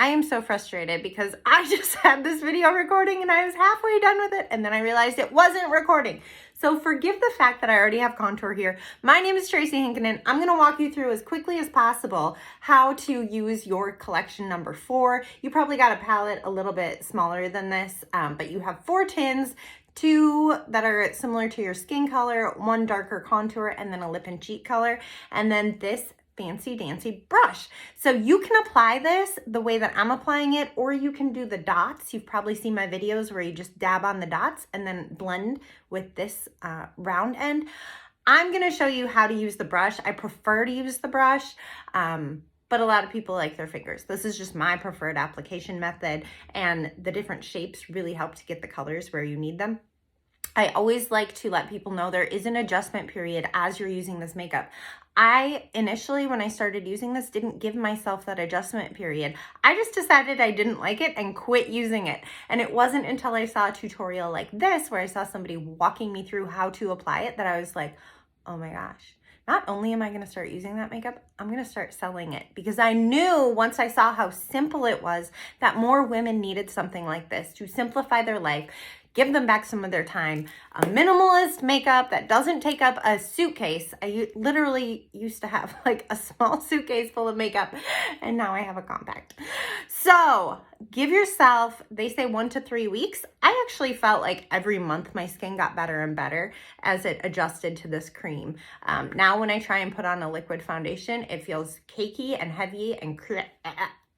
I am so frustrated because I just had this video recording and I was halfway done with it and then I realized it wasn't recording. So forgive the fact that I already have contour here. My name is Tracy Hinkinen. I'm gonna walk you through as quickly as possible how to use your collection number 4. You probably got a palette a little bit smaller than this, but you have 4 tins, 2 that are similar to your skin color, 1 darker contour, and then a lip and cheek color, and then this fancy dancy brush. So you can apply this the way that I'm applying it, or you can do the dots. You've probably seen my videos where you just dab on the dots and then blend with this round end. I'm gonna show you how to use the brush. I prefer to use the brush, but a lot of people like their fingers. This is just my preferred application method, and the different shapes really help to get the colors where you need them. I always like to let people know there is an adjustment period as you're using this makeup. I initially, when I started using this, didn't give myself that adjustment period. I just decided I didn't like it and quit using it. And it wasn't until I saw a tutorial like this, where I saw somebody walking me through how to apply it, that I was like, oh my gosh. Not only am I gonna start using that makeup, I'm gonna start selling it, because I knew once I saw how simple it was that more women needed something like this to simplify their life, give them back some of their time. A minimalist makeup that doesn't take up a suitcase. I literally used to have like a small suitcase full of makeup, and now I have a compact. So give yourself, they say 1 to 3 weeks. I actually felt like every month my skin got better and better as it adjusted to this cream. Now when I try and put on a liquid foundation, it feels cakey and heavy and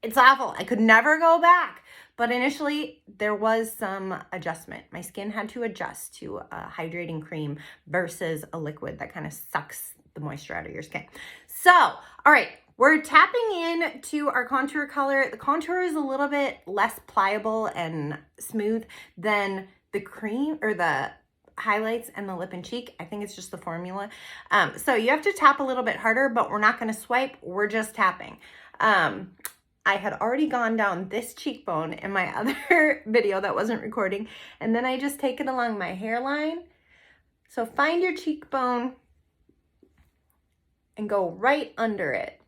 it's awful. I could never go back. But initially, there was some adjustment. My skin had to adjust to a hydrating cream versus a liquid that kind of sucks the moisture out of your skin. So, all right, we're tapping in to our contour color. The contour is a little bit less pliable and smooth than the cream or the highlights and the lip and cheek. I think it's just the formula. So you have to tap a little bit harder, but we're not gonna swipe, we're just tapping. I had already gone down this cheekbone in my other video that wasn't recording, and then I just take it along my hairline. So find your cheekbone and go right under it.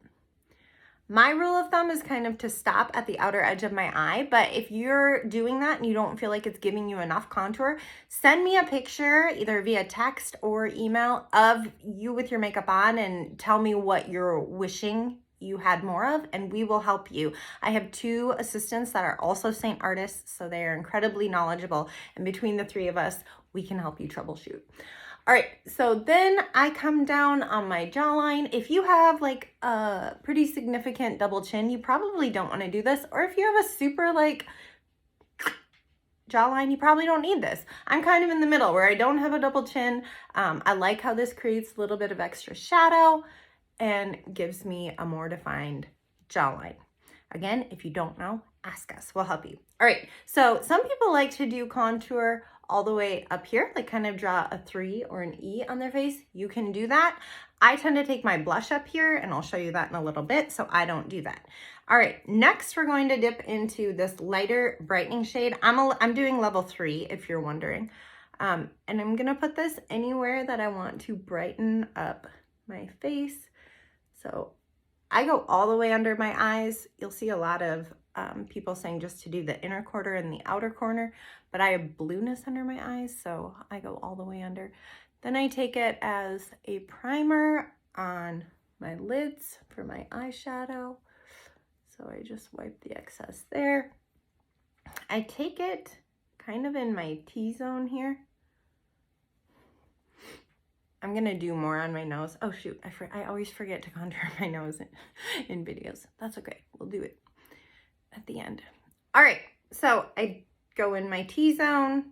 My rule of thumb is kind of to stop at the outer edge of my eye, but if you're doing that and you don't feel like it's giving you enough contour, send me a picture either via text or email of you with your makeup on and tell me what you're wishing you had more of, and we will help you. I have 2 assistants that are also Saint artists, so they are incredibly knowledgeable, and between the 3 of us, we can help you troubleshoot. All right, so then I come down on my jawline. If you have like a pretty significant double chin, you probably don't want to do this, or if you have a super like jawline, you probably don't need this. I'm kind of in the middle where I don't have a double chin. I like how this creates a little bit of extra shadow and gives me a more defined jawline. Again, if you don't know, ask us, we'll help you. All right, so some people like to do contour all the way up here, like kind of draw a 3 or an E on their face. You can do that. I tend to take my blush up here, and I'll show you that in a little bit, so I don't do that. All right, next we're going to dip into this lighter brightening shade. I'm doing level 3, if you're wondering. And I'm gonna put this anywhere that I want to brighten up my face. So I go all the way under my eyes. You'll see a lot of people saying just to do the inner corner and the outer corner, but I have blueness under my eyes, so I go all the way under. Then I take it as a primer on my lids for my eyeshadow. So I just wipe the excess there. I take it kind of in my T-zone here. I'm gonna do more on my nose. Oh shoot, I always forget to contour my nose in videos. That's okay, we'll do it at the end. All right, so I go in my T-zone,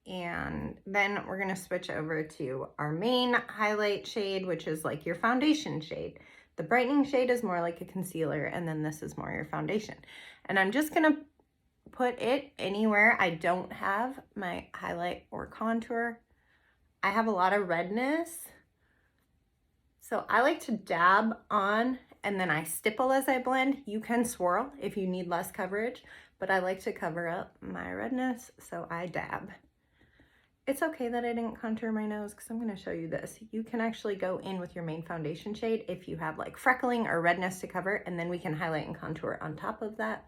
and then we're gonna switch over to our main highlight shade, which is like your foundation shade. The brightening shade is more like a concealer, and then this is more your foundation. And I'm just gonna put it anywhere I don't have my highlight or contour. I have a lot of redness, so I like to dab on and then I stipple as I blend. You can swirl if you need less coverage, but I like to cover up my redness, so I dab. It's okay that I didn't contour my nose, because I'm going to show you this. You can actually go in with your main foundation shade if you have like freckling or redness to cover, and then we can highlight and contour on top of that.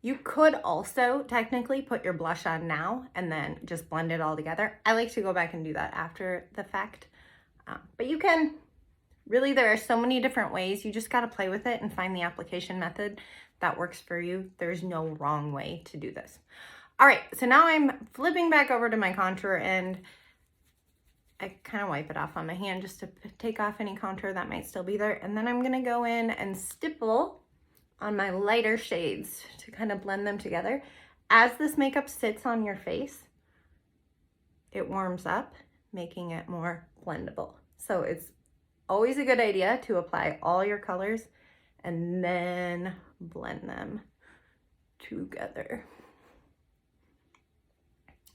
You could also technically put your blush on now and then just blend it all together. I like to go back and do that after the fact, but you can. Really, there are so many different ways. You just got to play with it and find the application method that works for you. There's no wrong way to do this. All right, so now I'm flipping back over to my contour, and I kind of wipe it off on my hand just to take off any contour that might still be there. And then I'm going to go in and stipple on my lighter shades to kind of blend them together. As this makeup sits on your face, it warms up, making it more blendable. So it's always a good idea to apply all your colors and then blend them together.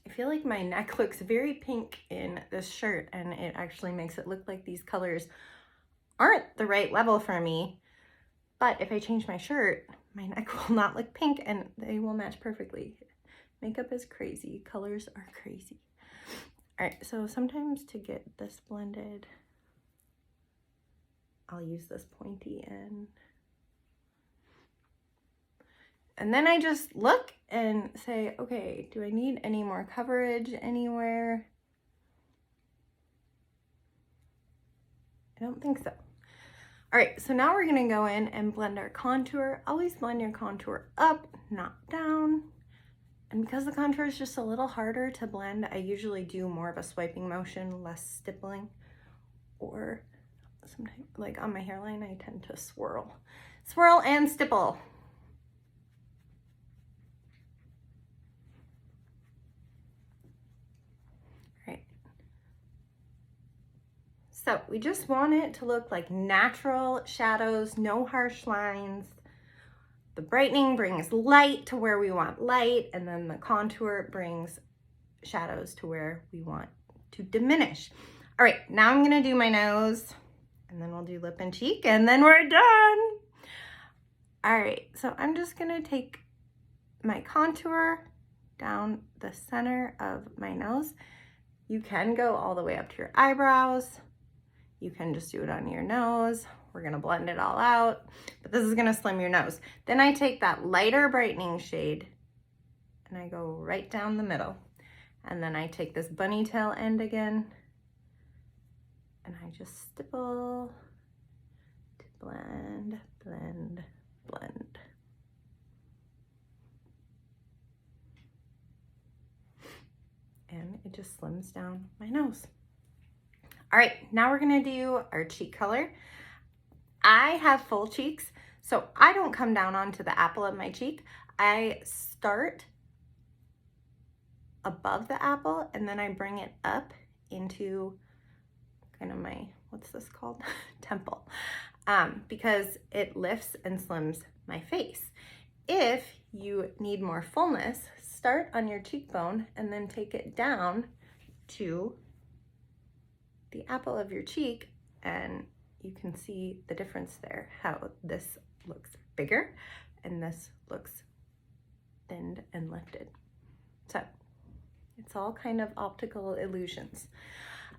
I feel like my neck looks very pink in this shirt, and it actually makes it look like these colors aren't the right level for me. But if I change my shirt, my neck will not look pink and they will match perfectly. Makeup is crazy. Colors are crazy. All right, so sometimes to get this blended, I'll use this pointy end. And then I just look and say, okay, do I need any more coverage anywhere? I don't think so. All right, so now we're gonna go in and blend our contour. Always blend your contour up, not down. And because the contour is just a little harder to blend, I usually do more of a swiping motion, less stippling, or sometimes, like on my hairline, I tend to swirl and stipple. Right. So we just want it to look like natural shadows, no harsh lines. The brightening brings light to where we want light, and then the contour brings shadows to where we want to diminish. All right, now I'm gonna do my nose, and then we'll do lip and cheek, and then we're done. All right, so I'm just gonna take my contour down the center of my nose. You can go all the way up to your eyebrows. You can just do it on your nose. We're gonna blend it all out, but this is gonna slim your nose. Then I take that lighter brightening shade and I go right down the middle. And then I take this bunny tail end again and I just stipple to blend, blend, blend. And it just slims down my nose. All right, now we're gonna do our cheek color. I have full cheeks, so I don't come down onto the apple of my cheek. I start above the apple and then I bring it up into kind of my, what's this called? Temple, because it lifts and slims my face. If you need more fullness, start on your cheekbone and then take it down to the apple of your cheek, and you can see the difference there, how this looks bigger and this looks thinned and lifted. So it's all kind of optical illusions.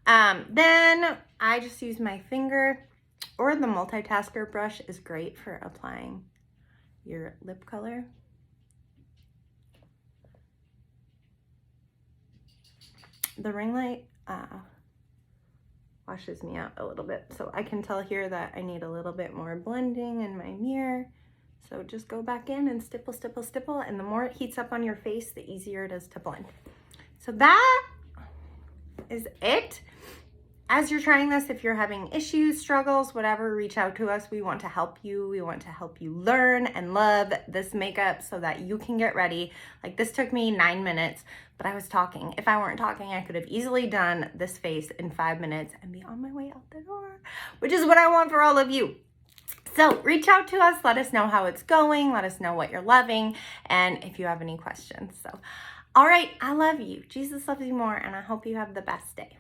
Then I just use my finger, or the multitasker brush is great for applying your lip color. The ring light washes me out a little bit, so I can tell here that I need a little bit more blending in my mirror. So just go back in and stipple, stipple, stipple, and the more it heats up on your face, the easier it is to blend. So that is it. As you're trying this, if you're having issues, struggles, whatever, reach out to us. We want to help you. We want to help you learn and love this makeup so that you can get ready. Like, this took me 9 minutes, but I was talking. If I weren't talking, I could have easily done this face in 5 minutes and be on my way out the door, which is what I want for all of you. So reach out to us. Let us know how it's going. Let us know what you're loving, and if you have any questions. So, all right, I love you. Jesus loves you more, and I hope you have the best day.